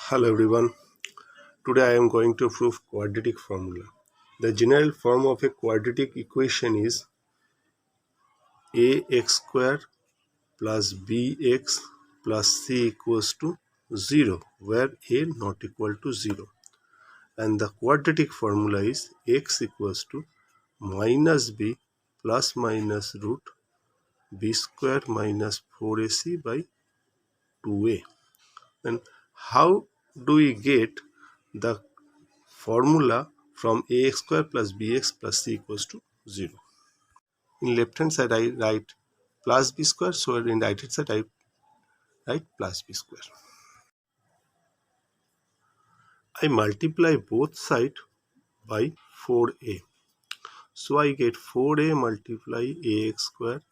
Hello everyone. Today I am going to prove quadratic formula. The general form of a quadratic equation is ax square plus bx plus c equals to 0, where a not equal to 0. And the quadratic formula is x equals to minus b plus minus root b square minus 4ac by 2a. And how do we get the formula from ax square plus bx plus c equals to 0? In left hand side I write plus b square, so in right hand side I write plus b square. I multiply both sides by 4a. So I get 4a multiply ax square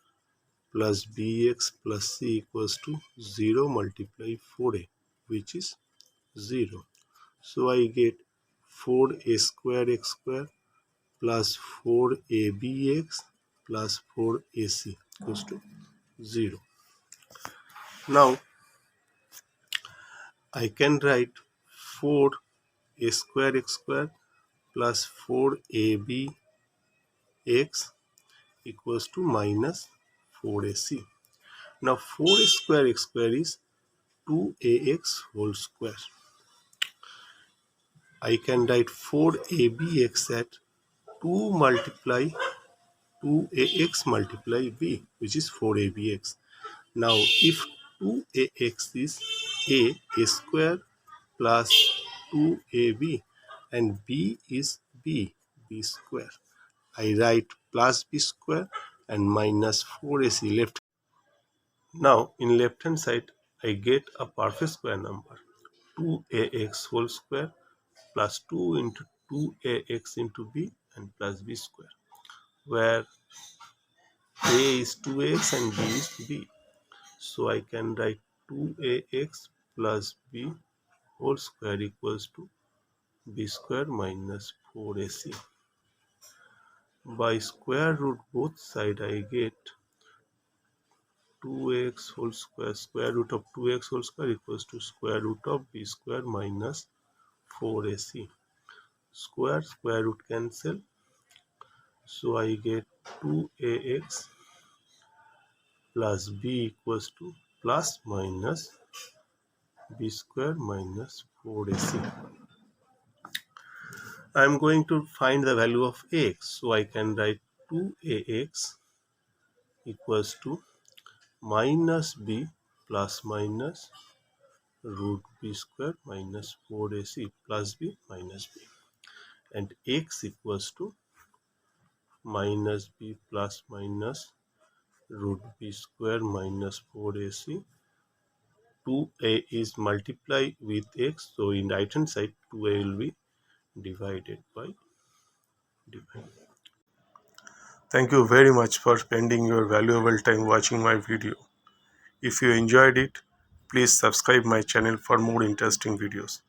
plus bx plus c equals to 0 multiply 4a, which is 0. So I get 4a square x square plus 4abx plus 4ac equals to 0. Now I can write 4a square x square plus 4abx equals to minus 4ac. Now 4 square x square is 2ax whole square. I can write 4abx at 2 multiply 2ax multiply b, which is 4abx. Now if 2ax is a square plus 2ab and b is b square, I write plus b square and minus 4ac left. Now in left hand side I get a perfect square number, 2ax whole square plus 2 into 2ax into b and plus b square, where a is 2x and b is b. So I can write 2ax plus b whole square equals to b square minus 4ac. By square root both side I get 2x whole square. Square root of 2x whole square equals to square root of b square minus 4ac. Square root cancel. So I get 2ax plus b equals to plus minus b square minus 4ac. I am going to find the value of x, so I can write 2ax equals to minus b plus minus root b square minus 4ac plus b minus b, and x equals to minus b plus minus root b square minus 4ac. 2a is multiplied with x, so in right hand side 2a will be divided by divide. Thank you very much for spending your valuable time watching my video. If you enjoyed it, please subscribe my channel for more interesting videos.